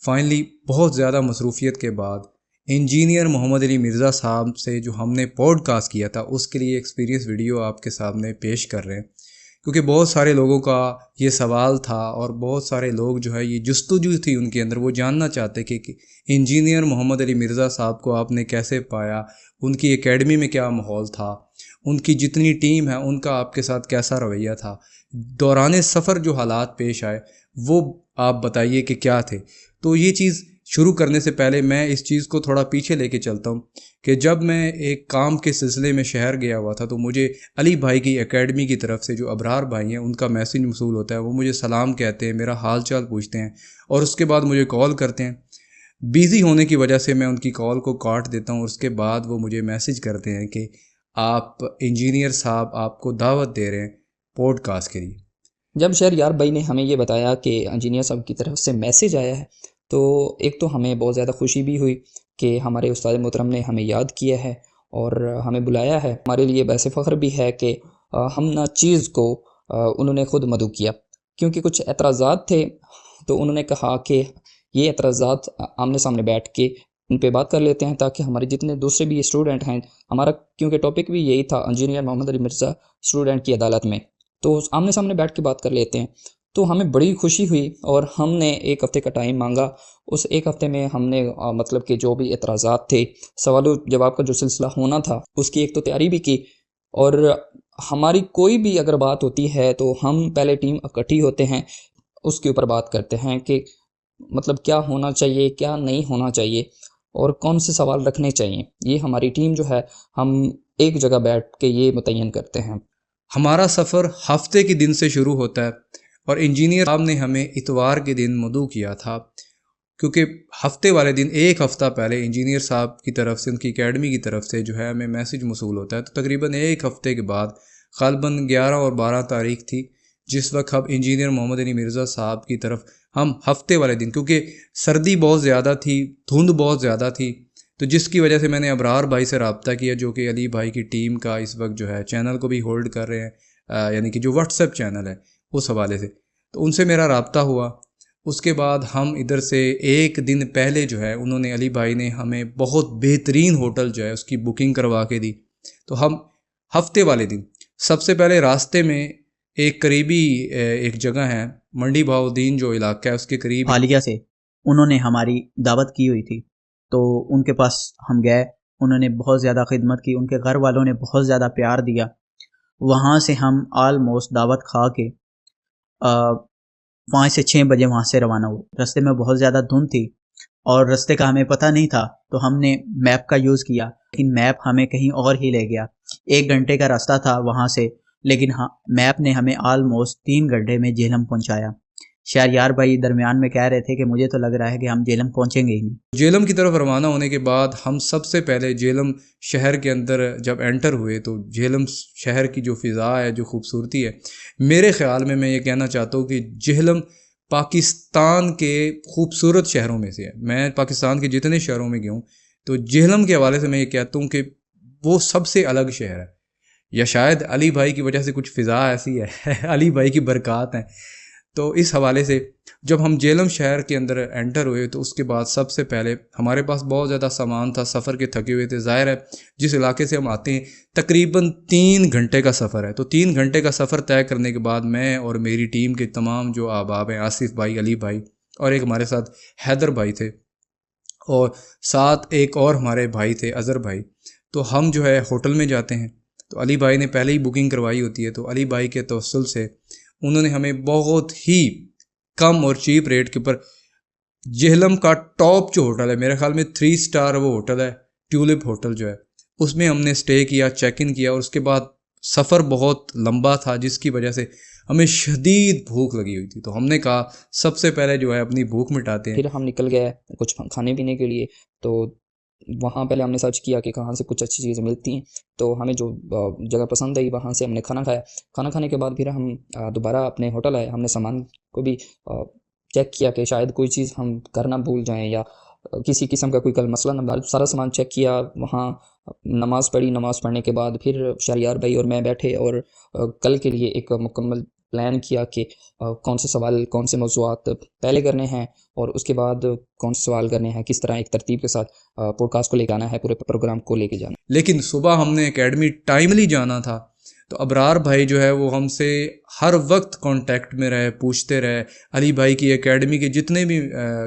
Finally بہت زیادہ مصروفیت کے بعد انجینئر محمد علی مرزا صاحب سے جو ہم نے پوڈ کاسٹ کیا تھا اس کے لیے ایکسپیرینس ویڈیو آپ کے سامنے پیش کر رہے ہیں، کیونکہ بہت سارے لوگوں کا یہ سوال تھا اور بہت سارے لوگ جو ہے یہ جستجو تھی ان کے اندر، وہ جاننا چاہتے کہ انجینئر محمد علی مرزا صاحب کو آپ نے کیسے پایا، ان کی اکیڈمی میں کیا ماحول تھا، ان کی جتنی ٹیم ہے ان کا آپ کے ساتھ کیسا رویہ تھا، دوران سفر جو حالات پیش آئے وہ آپ بتائیے کہ کیا تھے۔ تو یہ چیز شروع کرنے سے پہلے میں اس چیز کو تھوڑا پیچھے لے کے چلتا ہوں کہ جب میں ایک کام کے سلسلے میں شہر گیا ہوا تھا تو مجھے علی بھائی کی اکیڈمی کی طرف سے، جو ابرار بھائی ہیں، ان کا میسیج موصول ہوتا ہے، وہ مجھے سلام کہتے ہیں، میرا حال چال پوچھتے ہیں اور اس کے بعد مجھے کال کرتے ہیں۔ بیزی ہونے کی وجہ سے میں ان کی کال کو کاٹ دیتا ہوں، اس کے بعد وہ مجھے میسیج کرتے ہیں کہ آپ انجینئر صاحب آپ کو دعوت دے رہے ہیں پوڈ کاسٹ کے لیے۔ جب شہریار بھائی نے ہمیں یہ بتایا کہ انجینئر صاحب کی طرف سے میسیج آیا ہے تو ایک تو ہمیں بہت زیادہ خوشی بھی ہوئی کہ ہمارے استاد محترم نے ہمیں یاد کیا ہے اور ہمیں بلایا ہے۔ ہمارے لیے باعث فخر بھی ہے کہ ہم نہ چیز کو انہوں نے خود مدعو کیا، کیونکہ کچھ اعتراضات تھے تو انہوں نے کہا کہ یہ اعتراضات آمنے سامنے بیٹھ کے ان پہ بات کر لیتے ہیں تاکہ ہمارے جتنے دوسرے بھی اسٹوڈنٹ ہیں، ہمارا کیونکہ ٹاپک بھی یہی تھا انجینئر محمد علی مرزا اسٹوڈنٹ کی عدالت میں، تو آمنے سامنے بیٹھ کے بات کر لیتے ہیں۔ تو ہمیں بڑی خوشی ہوئی اور ہم نے ایک ہفتے کا ٹائم مانگا۔ اس ایک ہفتے میں ہم نے مطلب کہ جو بھی اعتراضات تھے، سوال و جواب کا جو سلسلہ ہونا تھا، اس کی ایک تو تیاری بھی کی، اور ہماری کوئی بھی اگر بات ہوتی ہے تو ہم پہلے ٹیم اکٹھی ہوتے ہیں، اس کے اوپر بات کرتے ہیں کہ مطلب کیا ہونا چاہیے، کیا نہیں ہونا چاہیے اور کون سے سوال رکھنے چاہیے۔ یہ ہماری ٹیم جو ہے ہم ایک جگہ بیٹھ کے یہ متعین کرتے ہیں۔ ہمارا سفر ہفتے کے دن سے شروع ہوتا ہے اور انجینئر صاحب نے ہمیں اتوار کے دن مدعو کیا تھا، کیونکہ ہفتے والے دن ایک ہفتہ پہلے انجینئر صاحب کی طرف سے، ان کی اکیڈمی کی طرف سے جو ہے ہمیں میسیج موصول ہوتا ہے۔ تو تقریباً ایک ہفتے کے بعد غالباً 11 اور 12 تاریخ تھی جس وقت ہم انجینئر محمد علی مرزا صاحب کی طرف ہم ہفتے والے دن، کیونکہ سردی بہت زیادہ تھی، دھند بہت زیادہ تھی، تو جس کی وجہ سے میں نے ابرار بھائی سے رابطہ کیا جو کہ علی بھائی کی ٹیم کا اس وقت جو ہے چینل کو بھی ہولڈ کر رہے ہیں، یعنی کہ جو واٹس ایپ چینل ہے اس حوالے سے، تو ان سے میرا رابطہ ہوا۔ اس کے بعد ہم ادھر سے ایک دن پہلے جو ہے انہوں نے، علی بھائی نے ہمیں بہت بہترین ہوٹل جو ہے اس کی بکنگ کروا کے دی۔ تو ہم ہفتے والے دن سب سے پہلے راستے میں ایک قریبی ایک جگہ ہے منڈی بہاؤدین جو علاقہ ہے اس کے قریب حالیہ سے انہوں نے ہماری دعوت کی ہوئی تھی، تو ان کے پاس ہم گئے، انہوں نے بہت زیادہ خدمت کی، ان کے گھر والوں نے بہت زیادہ پیار دیا۔ وہاں سے ہم آلموسٹ دعوت کھا کے 5 سے 6 بجے وہاں سے روانہ ہوئے۔ رستے میں بہت زیادہ دھند تھی اور رستے کا ہمیں پتہ نہیں تھا، تو ہم نے میپ کا یوز کیا، لیکن میپ ہمیں کہیں اور ہی لے گیا۔ 1 گھنٹے کا راستہ تھا وہاں سے، لیکن میپ نے ہمیں آلموسٹ 3 گھنٹے میں جہلم پہنچایا۔ شہریار بھائی درمیان میں کہہ رہے تھے کہ مجھے تو لگ رہا ہے کہ ہم جہلم پہنچیں گے ہی نہیں۔ جہلم کی طرف روانہ ہونے کے بعد ہم سب سے پہلے جہلم شہر کے اندر جب انٹر ہوئے تو جہلم شہر کی جو فضا ہے، جو خوبصورتی ہے، میرے خیال میں یہ کہنا چاہتا ہوں کہ جہلم پاکستان کے خوبصورت شہروں میں سے ہے۔ میں پاکستان کے جتنے شہروں میں گیا ہوں تو جہلم کے حوالے سے میں یہ کہتا ہوں کہ وہ سب سے الگ شہر ہے، یا شاید علی بھائی کی وجہ سے کچھ فضا ایسی ہے علی بھائی کی برکات ہیں۔ تو اس حوالے سے جب ہم جہلم شہر کے اندر انٹر ہوئے تو اس کے بعد سب سے پہلے ہمارے پاس بہت زیادہ سامان تھا، سفر کے تھکے ہوئے تھے، ظاہر ہے جس علاقے سے ہم آتے ہیں تقریباً 3 گھنٹے کا سفر ہے، تو 3 گھنٹے کا سفر طے کرنے کے بعد میں اور میری ٹیم کے تمام جو احباب ہیں، آصف بھائی، علی بھائی اور ایک ہمارے ساتھ حیدر بھائی تھے اور ساتھ ایک اور ہمارے بھائی تھے اظہر بھائی، تو ہم جو ہے ہوٹل میں جاتے ہیں تو علی بھائی نے پہلے ہی بکنگ کروائی ہوتی ہے، تو علی بھائی کے توسل سے انہوں نے ہمیں بہت ہی کم اور چیپ ریٹ کے اوپر جہلم کا ٹاپ جو ہوٹل ہے، میرے خیال میں 3 سٹار وہ ہوٹل ہے، ٹیولپ ہوٹل جو ہے، اس میں ہم نے سٹے کیا، چیک ان کیا، اور اس کے بعد سفر بہت لمبا تھا جس کی وجہ سے ہمیں شدید بھوک لگی ہوئی تھی، تو ہم نے کہا سب سے پہلے جو ہے اپنی بھوک مٹاتے ہیں۔ پھر ہم نکل گئے کچھ کھانے پینے کے لیے، تو وہاں پہلے ہم نے سرچ کیا کہ کہاں سے کچھ اچھی چیزیں ملتی ہیں، تو ہمیں جو جگہ پسند آئی وہاں سے ہم نے کھانا کھایا۔ کھانا کھانے کے بعد پھر ہم دوبارہ اپنے ہوٹل آئے، ہم نے سامان کو بھی چیک کیا کہ شاید کوئی چیز ہم کرنا بھول جائیں یا کسی قسم کا کوئی کل مسئلہ نہ، سارا سامان چیک کیا، وہاں نماز پڑھی۔ نماز پڑھنے کے بعد پھر شہریار بھائی اور میں بیٹھے اور کل کے لیے ایک مکمل پلان کیا کہ کون سے سوال کون سے موضوعات پہلے کرنے ہیں اور اس کے بعد کون سے سوال کرنے ہیں، کس طرح ایک ترتیب کے ساتھ پوڈ کاسٹ کو لے کے آنا ہے، پورے پروگرام کو لے کے جانا ہے۔ لیکن صبح ہم نے اکیڈمی ٹائملی جانا تھا، تو ابرار بھائی جو ہے وہ ہم سے ہر وقت کانٹیکٹ میں رہے، پوچھتے رہے۔ علی بھائی کی اکیڈمی کے جتنے بھی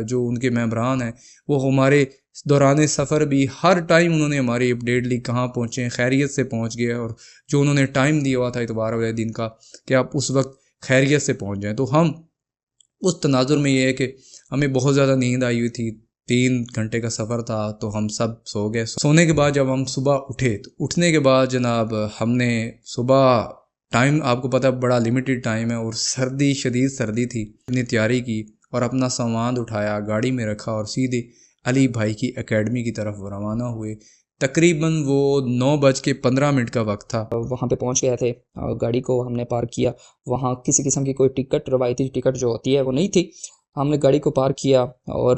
جو ان کے ممبران ہیں وہ ہمارے دوران سفر بھی ہر ٹائم انہوں نے ہماری اپڈیٹ لی، کہاں پہنچے، خیریت سے پہنچ گئے، اور جو انہوں نے ٹائم دیا ہوا تھا اتوار والے دن کا کہ آپ اس وقت خیریت سے پہنچ جائیں۔ تو ہم اس تناظر میں یہ ہے کہ ہمیں بہت زیادہ نیند آئی ہوئی تھی، 3 گھنٹے کا سفر تھا، تو ہم سب سو گئے۔ سونے کے بعد جب ہم صبح اٹھے تو اٹھنے کے بعد جناب ہم نے صبح ٹائم، آپ کو پتہ بڑا لمیٹڈ ٹائم ہے، اور سردی، شدید سردی تھی، اپنی تیاری کی اور اپنا سامان اٹھایا، گاڑی میں رکھا اور سیدھے علی بھائی کی اکیڈمی کی طرف روانہ ہوئے۔ تقریباً وہ 9:15 کا وقت تھا۔ وہاں پہ پہنچ گئے تھے، گاڑی کو ہم نے پارک کیا، وہاں کسی قسم کی کوئی ٹکٹ، روایتی ٹکٹ جو ہوتی ہے وہ نہیں تھی۔ ہم نے گاڑی کو پارک کیا اور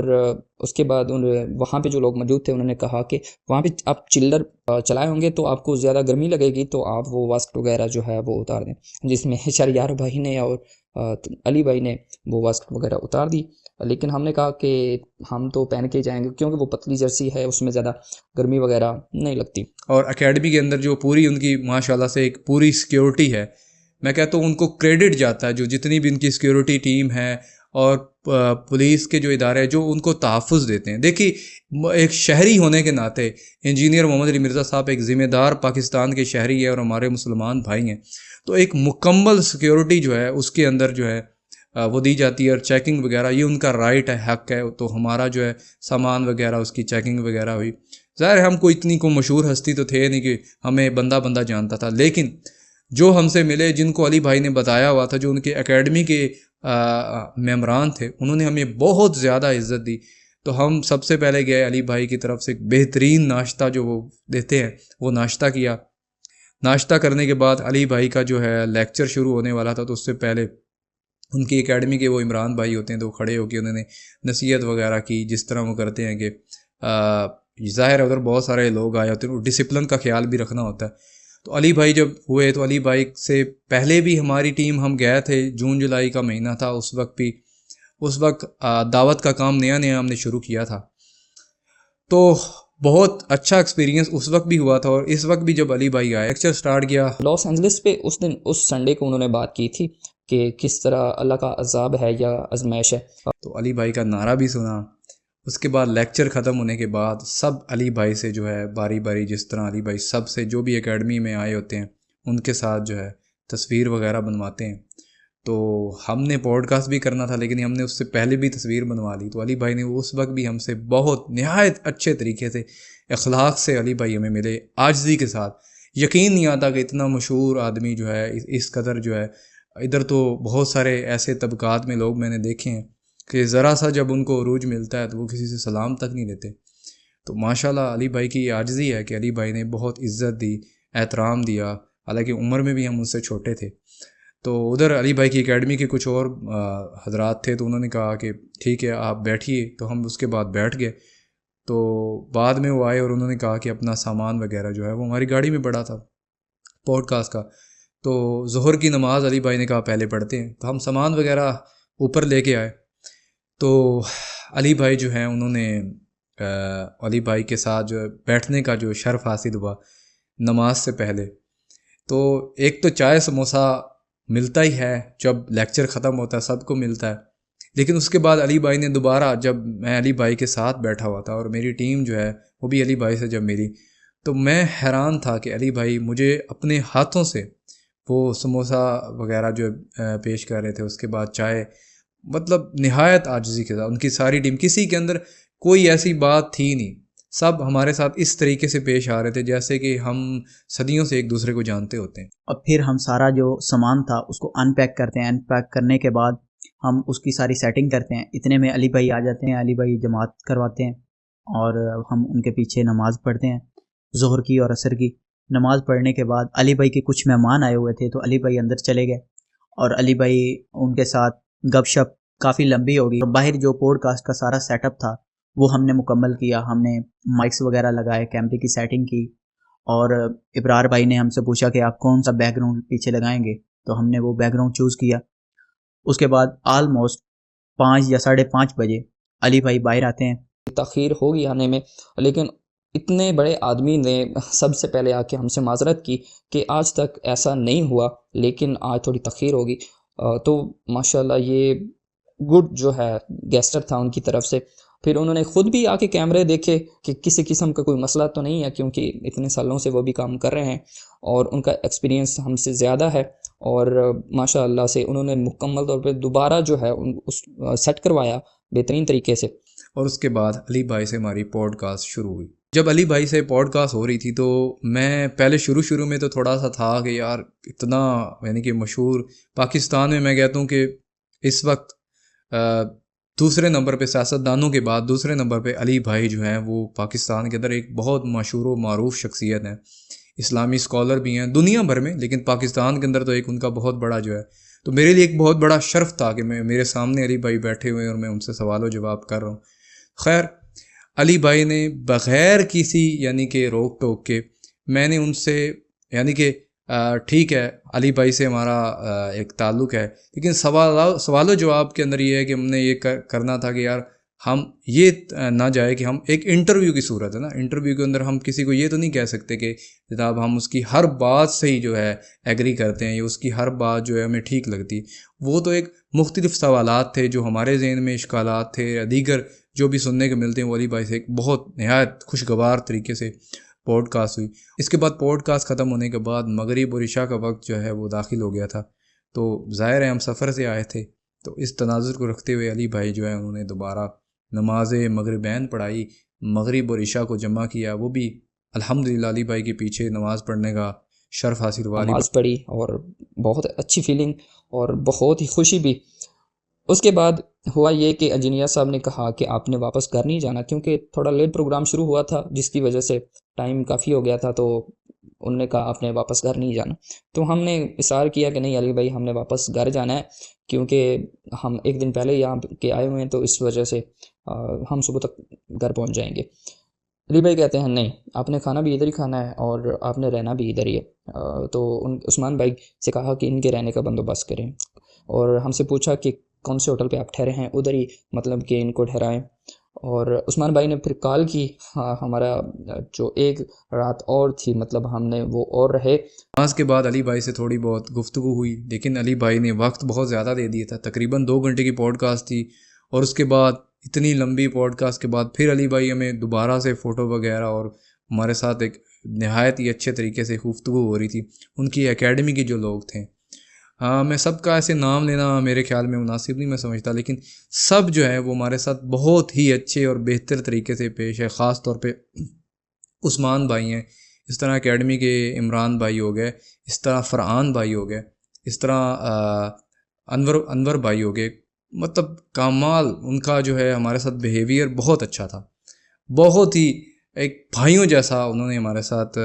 اس کے بعد وہاں پہ جو لوگ موجود تھے انہوں نے کہا کہ وہاں پہ آپ چلر چلائے ہوں گے تو آپ کو زیادہ گرمی لگے گی، تو آپ وہ واسکٹ وغیرہ جو ہے وہ اتار دیں، جس میں شہریار بھائی نے اور علی بھائی نے وہ واسکٹ وغیرہ اتار دی۔ لیکن ہم نے کہا کہ ہم تو پہن کے جائیں گے کیونکہ وہ پتلی جرسی ہے، اس میں زیادہ گرمی وغیرہ نہیں لگتی۔ اور اکیڈمی کے اندر جو پوری ان کی ماشاءاللہ سے ایک پوری سیکیورٹی ہے، میں کہتا ہوں ان کو کریڈٹ جاتا ہے، جو جتنی بھی ان کی سیکیورٹی ٹیم ہے اور پولیس کے جو ادارے جو ان کو تحفظ دیتے ہیں۔ دیکھیے ایک شہری ہونے کے ناطے انجینئر محمد علی مرزا صاحب ایک ذمہ دار پاکستان کے شہری ہے اور ہمارے مسلمان بھائی ہیں، تو ایک مکمل سیکیورٹی جو ہے اس کے اندر جو ہے وہ دی جاتی ہے، اور چیکنگ وغیرہ یہ ان کا رائٹ ہے، حق ہے۔ تو ہمارا جو ہے سامان وغیرہ اس کی چیکنگ وغیرہ ہوئی۔ ظاہر ہے ہم کو اتنی کو مشہور ہستی تو تھے نہیں کہ ہمیں بندہ جانتا تھا، لیکن جو ہم سے ملے، جن کو علی بھائی نے بتایا ہوا تھا، جو ان کے اکیڈمی کے ممبران تھے، انہوں نے ہمیں بہت زیادہ عزت دی۔ تو ہم سب سے پہلے گئے، علی بھائی کی طرف سے ایک بہترین ناشتہ جو وہ دیتے ہیں وہ ناشتہ کیا۔ ناشتہ کرنے کے بعد علی بھائی کا جو ہے لیکچر شروع ہونے والا تھا، تو اس سے پہلے ان کی اکیڈمی کے وہ عمران بھائی ہوتے ہیں تو کھڑے ہو کے انہوں نے نصیحت وغیرہ کی، جس طرح وہ کرتے ہیں کہ ظاہر ہے ادھر بہت سارے لوگ آئے ہوتے ہیں، ڈسپلن کا خیال بھی رکھنا ہوتا ہے۔ تو علی بھائی جب ہوئے تو علی بھائی سے پہلے بھی ہماری ٹیم ہم گئے تھے، جون جولائی کا مہینہ تھا، اس وقت دعوت کا کام نیا ہم نے شروع کیا تھا، تو بہت اچھا ایکسپیرینس اس وقت بھی ہوا تھا۔ اور اس وقت بھی جب علی بھائی آئے، لیکچر سٹارٹ کیا لاس اینجلس پہ، اس سنڈے کو انہوں نے بات کی تھی کہ کس طرح اللہ کا عذاب ہے یا آزمائش ہے، تو علی بھائی کا نعرہ بھی سنا۔ اس کے بعد لیکچر ختم ہونے کے بعد سب علی بھائی سے جو ہے باری باری، جس طرح علی بھائی سب سے جو بھی اکیڈمی میں آئے ہوتے ہیں ان کے ساتھ جو ہے تصویر وغیرہ بنواتے ہیں۔ تو ہم نے پوڈ کاسٹ بھی کرنا تھا، لیکن ہم نے اس سے پہلے بھی تصویر بنوا لی۔ تو علی بھائی نے اس وقت بھی ہم سے بہت نہایت اچھے طریقے سے، اخلاق سے علی بھائی ہمیں ملے، عاجزی کے ساتھ۔ یقین نہیں آتا کہ اتنا مشہور آدمی جو ہے اس قدر جو ہے، ادھر تو بہت سارے ایسے طبقات میں لوگ میں نے دیکھے ہیں کہ ذرا سا جب ان کو عروج ملتا ہے تو وہ کسی سے سلام تک نہیں دیتے۔ تو ماشاءاللہ علی بھائی کی عاجزی ہے کہ علی بھائی نے بہت عزت دی، احترام دیا، حالانکہ عمر میں بھی ہم ان سے چھوٹے تھے۔ تو ادھر علی بھائی کی اکیڈمی کے کچھ اور حضرات تھے، تو انہوں نے کہا کہ ٹھیک ہے آپ بیٹھیے، تو ہم اس کے بعد بیٹھ گئے۔ تو بعد میں وہ آئے اور انہوں نے کہا کہ اپنا سامان وغیرہ جو ہے وہ ہماری گاڑی میں پڑا تھا پوڈ کاسٹ کا، تو ظہر کی نماز علی بھائی نے کہا پہلے پڑھتے ہیں، تو ہم سامان وغیرہ اوپر لے کے آئے۔ تو علی بھائی جو ہیں انہوں نے علی بھائی کے ساتھ جو بیٹھنے کا جو شرف حاصل ہوا نماز سے پہلے، تو ایک تو چائے سموسہ ملتا ہی ہے جب لیکچر ختم ہوتا ہے، سب کو ملتا ہے، لیکن اس کے بعد علی بھائی نے دوبارہ، جب میں علی بھائی کے ساتھ بیٹھا ہوا تھا اور میری ٹیم جو ہے وہ بھی علی بھائی سے جب ملی، تو میں حیران تھا کہ علی بھائی مجھے اپنے ہاتھوں سے وہ سموسہ وغیرہ جو پیش کر رہے تھے، اس کے بعد چائے، مطلب نہایت عاجزی کے ساتھ ان کی ساری ٹیم، کسی کے اندر کوئی ایسی بات تھی نہیں، سب ہمارے ساتھ اس طریقے سے پیش آ رہے تھے جیسے کہ ہم صدیوں سے ایک دوسرے کو جانتے ہوتے ہیں۔ اور پھر ہم سارا جو سامان تھا اس کو ان پیک کرتے ہیں، ان پیک کرنے کے بعد ہم اس کی ساری سیٹنگ کرتے ہیں، اتنے میں علی بھائی آ جاتے ہیں، علی بھائی جماعت کرواتے ہیں اور ہم ان کے پیچھے نماز پڑھتے ہیں، ظہر کی اور عصر کی نماز پڑھنے کے بعد علی بھائی کے کچھ مہمان آئے ہوئے تھے، تو علی بھائی اندر چلے گئے اور علی بھائی ان کے ساتھ گپ شپ کافی لمبی ہوگی۔ باہر جو پوڈ کاسٹ کا سارا سیٹ اپ تھا وہ ہم نے مکمل کیا، ہم نے مائکس وغیرہ لگائے، کیمرے کی سیٹنگ کی، اور ابرار بھائی نے ہم سے پوچھا کہ آپ کون سا بیک گراؤنڈ پیچھے لگائیں گے، تو ہم نے وہ بیک گراؤنڈ چوز کیا. اس کے بعد آلموسٹ 5 یا 5:30 بجے علی بھائی باہر آتے ہیں. تاخیر ہوگی آنے میں، لیکن اتنے بڑے آدمی نے سب سے پہلے آ کے ہم سے معذرت کی کہ آج تک ایسا نہیں ہوا، لیکن آج تھوڑی تاخیر ہوگی. تو ماشاءاللہ یہ گڈ جو ہے گیسٹر تھا ان کی طرف سے. پھر انہوں نے خود بھی آ کے کیمرے دیکھے کہ کسی قسم کا کوئی مسئلہ تو نہیں ہے، کیونکہ اتنے سالوں سے وہ بھی کام کر رہے ہیں اور ان کا ایکسپیرینس ہم سے زیادہ ہے. اور ماشاء اللہ سے انہوں نے مکمل طور پہ دوبارہ جو ہے اس سیٹ کروایا بہترین طریقے سے. اور اس کے بعد علی بھائی سے ہماری پوڈ کاسٹ شروع ہوئی. جب علی بھائی سے پوڈ کاسٹ ہو رہی تھی تو میں پہلے شروع میں تو تھوڑا سا تھا کہ یار اتنا یعنی کہ مشہور پاکستان میں کہتا ہوں کہ اس وقت دوسرے نمبر پہ سیاستدانوں کے بعد دوسرے نمبر پہ علی بھائی جو ہیں وہ پاکستان کے اندر ایک بہت مشہور و معروف شخصیت ہیں. اسلامی اسکالر بھی ہیں دنیا بھر میں، لیکن پاکستان کے اندر تو ایک ان کا بہت بڑا جو ہے. تو میرے لیے ایک بہت بڑا شرف تھا کہ میرے سامنے علی بھائی بیٹھے ہوئے ہیں اور میں ان سے سوال و جواب کر رہا ہوں. خیر، علی بھائی نے بغیر کسی یعنی کہ روک ٹوک کے میں نے ان سے یعنی کہ ٹھیک ہے علی بھائی سے ہمارا ایک تعلق ہے، لیکن سوال و جواب کے اندر یہ ہے کہ ہم نے یہ کرنا تھا کہ یار ہم یہ نہ جائے کہ ہم ایک انٹرویو کی صورت ہے نا، انٹرویو کے اندر ہم کسی کو یہ تو نہیں کہہ سکتے کہ جناب ہم اس کی ہر بات سے ہی جو ہے ایگری کرتے ہیں یا اس کی ہر بات جو ہے ہمیں ٹھیک لگتی. وہ تو ایک مختلف سوالات تھے جو ہمارے ذہن میں اشکالات تھے یا دیگر جو بھی سننے کو ملتے ہیں. وہ علی بھائی سے ایک بہت نہایت خوشگوار طریقے سے پوڈ کاسٹ ہوئی. اس کے بعد پوڈ کاسٹ ختم ہونے کے بعد مغرب اور عشاء کا وقت جو ہے وہ داخل ہو گیا تھا. تو ظاہر ہے ہم سفر سے آئے تھے، تو اس تناظر کو رکھتے ہوئے علی بھائی جو ہے انہوں نے دوبارہ نماز مغربین پڑھائی، مغرب اور عشاء کو جمع کیا. وہ بھی الحمدللہ علی بھائی کے پیچھے نماز پڑھنے کا شرف حاصل ہوا. نماز پڑھی اور بہت اچھی فیلنگ اور بہت ہی خوشی بھی. اس کے بعد ہوا یہ کہ انجینئر صاحب نے کہا کہ آپ نے واپس گھر نہیں جانا، کیونکہ تھوڑا لیٹ پروگرام شروع ہوا تھا جس کی وجہ سے ٹائم کافی ہو گیا تھا. تو انہوں نے کہا آپ نے واپس گھر نہیں جانا. تو ہم نے اصرار کیا کہ نہیں علی بھائی ہم نے واپس گھر جانا ہے، کیونکہ ہم ایک دن پہلے یہاں کے آئے ہوئے ہیں، تو اس وجہ سے ہم صبح تک گھر پہنچ جائیں گے. علی بھائی کہتے ہیں نہیں، آپ نے کھانا بھی ادھر ہی کھانا ہے اور آپ نے رہنا بھی ادھر ہی ہے. تو عثمان بھائی سے کہا کہ ان کے رہنے کا بندوبست کریں، اور ہم سے پوچھا کہ کون سے ہوٹل پہ آپ ٹھہرے ہیں، ادھر ہی مطلب کہ ان کو ٹھہرائیں. اور عثمان بھائی نے پھر کال کی. ہمارا جو ایک رات اور تھی مطلب ہم نے وہ اور رہے. نماز کے بعد علی بھائی سے تھوڑی بہت گفتگو ہوئی، لیکن علی بھائی نے وقت بہت زیادہ دے دیا تھا. تقریباً 2 گھنٹے کی پوڈ کاسٹ تھی، اور اس کے بعد اتنی لمبی پوڈ کاسٹ کے بعد پھر علی بھائی ہمیں دوبارہ سے فوٹو وغیرہ اور ہمارے ساتھ ایک نہایت ہی اچھے طریقے سے گفتگو ہو رہی تھی. ان کی اکیڈمی کے جو لوگ تھے، میں سب کا ایسے نام لینا میرے خیال میں مناسب نہیں میں سمجھتا، لیکن سب جو ہے وہ ہمارے ساتھ بہت ہی اچھے اور بہتر طریقے سے پیش ہے. خاص طور پہ عثمان بھائی ہیں، اس طرح اکیڈمی کے عمران بھائی ہو گئے، اس طرح فرحان بھائی ہو گئے، اس طرح انور بھائی ہو گئے. مطلب کمال ان کا جو ہے ہمارے ساتھ بیہیویئر بہت اچھا تھا، بہت ہی ایک بھائیوں جیسا انہوں نے ہمارے ساتھ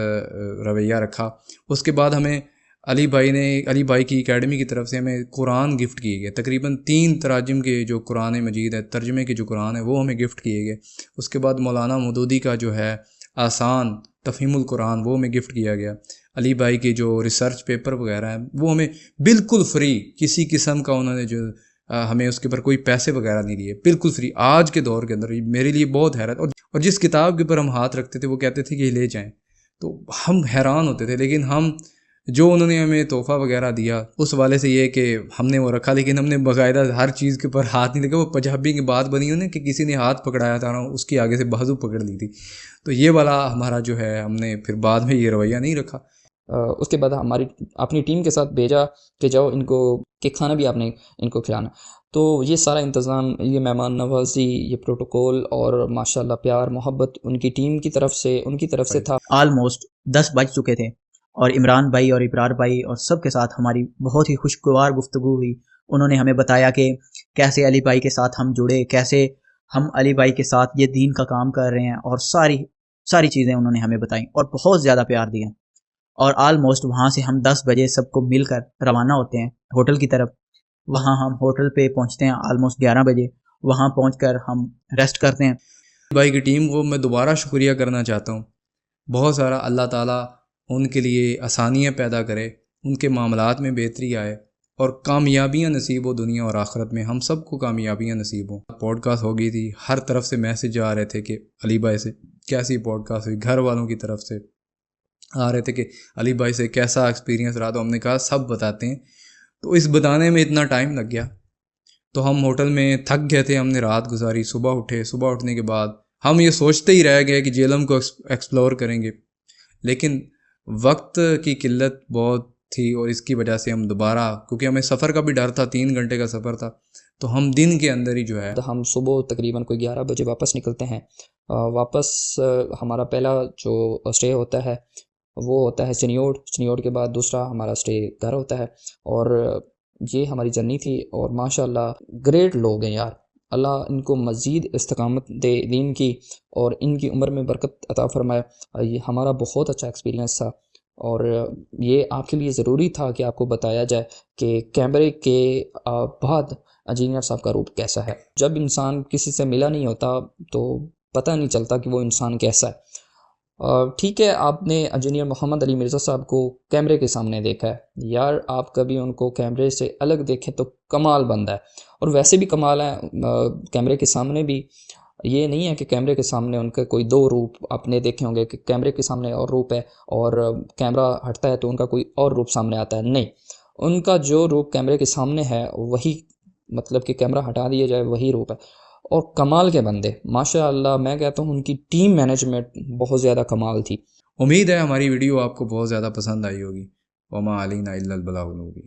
رویہ رکھا. اس کے بعد ہمیں علی بھائی کی اکیڈمی کی طرف سے ہمیں قرآن گفٹ کیے گئے. تقریباً 3 تراجم کے جو قرآن مجید ہے، ترجمے کے جو قرآن ہے وہ ہمیں گفٹ کیے گئے. اس کے بعد مولانا مودودی کا جو ہے آسان تفہیم القرآن وہ ہمیں گفٹ کیا گیا. علی بھائی کے جو ریسرچ پیپر وغیرہ ہیں وہ ہمیں بالکل فری، کسی قسم کا انہوں نے جو ہمیں اس کے اوپر کوئی پیسے وغیرہ نہیں لیے، بالکل فری. آج کے دور کے اندر میرے لیے بہت حیرت، اور جس کتاب کے اوپر ہم ہاتھ رکھتے تھے وہ کہتے تھے کہ یہ لے جائیں، تو ہم حیران ہوتے تھے. لیکن ہم جو انہوں نے ہمیں تحفہ وغیرہ دیا اس والے سے یہ کہ ہم نے وہ رکھا، لیکن ہم نے باقاعدہ ہر چیز کے اوپر ہاتھ نہیں لگا. وہ پنجابی کی بات بنی ہوئی نا کہ کسی نے ہاتھ پکڑایا تھا نا اس کی آگے سے بازو پکڑ لی تھی. تو یہ والا ہمارا جو ہے ہم نے پھر بعد میں یہ رویہ نہیں رکھا. اس کے بعد ہماری اپنی ٹیم کے ساتھ بھیجا کہ جاؤ ان کو کہ کھانا بھی آپ نے ان کو کھلانا. تو یہ سارا انتظام، یہ مہمان نوازی، یہ پروٹوکول اور ماشاءاللہ پیار محبت ان کی ٹیم کی طرف سے تھا. آلموسٹ 10 بج چکے تھے، اور عمران بھائی اور ابرار بھائی اور سب کے ساتھ ہماری بہت ہی خوشگوار گفتگو ہوئی. انہوں نے ہمیں بتایا کہ کیسے علی بھائی کے ساتھ ہم جڑے، کیسے ہم علی بھائی کے ساتھ یہ دین کا کام کر رہے ہیں، اور ساری چیزیں انہوں نے ہمیں بتائیں اور بہت زیادہ پیار دیا. اور آلموسٹ وہاں سے ہم 10 بجے سب کو مل کر روانہ ہوتے ہیں ہوٹل کی طرف. وہاں ہم ہوٹل پہ پہنچتے ہیں آلموسٹ 11 بجے. وہاں پہنچ کر ہم ریسٹ کرتے ہیں. بھائی کی ٹیم کو میں دوبارہ شکریہ کرنا چاہتا ہوں. بہت سارا اللہ تعالیٰ ان کے لیے آسانیاں پیدا کرے. ان کے معاملات میں بہتری آئے اور کامیابیاں نصیب ہو دنیا اور آخرت میں، ہم سب کو کامیابیاں نصیب ہوں۔ پوڈ کاسٹ ہو گئی تھی، ہر طرف سے میسیج آ رہے تھے کہ علی بھائی سے کیسی پوڈ کاسٹ ہوئی، گھر والوں کی طرف سے آ رہے تھے کہ علی بھائی سے کیسا ایکسپیرینس رہا، تو ہم نے کہا سب بتاتے ہیں۔ تو اس بتانے میں اتنا ٹائم لگ گیا، تو ہم ہوٹل میں تھک گئے تھے، ہم نے رات گزاری، صبح اٹھے، صبح اٹھنے کے بعد ہم یہ سوچتے ہی رہ گئے کہ جہلم کو ایکسپلور کریں گے، لیکن وقت کی قلت بہت تھی اور اس کی وجہ سے ہم دوبارہ، کیونکہ ہمیں سفر کا بھی ڈر تھا، 3 گھنٹے کا سفر تھا، تو ہم دن کے اندر ہی جو ہے ہم صبح تقریباً کوئی 11 بجے واپس نکلتے ہیں۔ واپس ہمارا پہلا جو اسٹے ہوتا ہے وہ ہوتا ہے چنیوڑ کے بعد دوسرا ہمارا اسٹے گھر ہوتا ہے، اور یہ ہماری جرنی تھی۔ اور ماشاء اللہ گریٹ لوگ ہیں یار، اللہ ان کو مزید استقامت دے دین کی اور ان کی عمر میں برکت عطا فرمائے۔ یہ ہمارا بہت اچھا ایکسپیرینس تھا، اور یہ آپ کے لیے ضروری تھا کہ آپ کو بتایا جائے کہ کیمرے کے بعد انجینئر صاحب کا روپ کیسا ہے۔ جب انسان کسی سے ملا نہیں ہوتا تو پتہ نہیں چلتا کہ وہ انسان کیسا ہے۔ ٹھیک ہے، آپ نے انجینئر محمد علی مرزا صاحب کو کیمرے کے سامنے دیکھا ہے، یار آپ کبھی ان کو کیمرے سے الگ دیکھیں تو کمال بنتا ہے، اور ویسے بھی کمال ہے کیمرے کے سامنے بھی۔ یہ نہیں ہے کہ کیمرے کے سامنے ان کے کوئی 2 روپ آپ نے دیکھے ہوں گے کہ کیمرے کے سامنے اور روپ ہے اور کیمرہ ہٹتا ہے تو ان کا کوئی اور روپ سامنے آتا ہے، نہیں، ان کا جو روپ کیمرے کے سامنے ہے وہی، مطلب کہ کیمرہ ہٹا دیا جائے وہی روپ ہے، اور کمال کے بندے ماشاء اللہ۔ میں کہتا ہوں ان کی ٹیم مینجمنٹ بہت زیادہ کمال تھی۔ امید ہے ہماری ویڈیو آپ کو بہت زیادہ پسند آئی ہوگی۔ وما علینا الا البلاغ المبین۔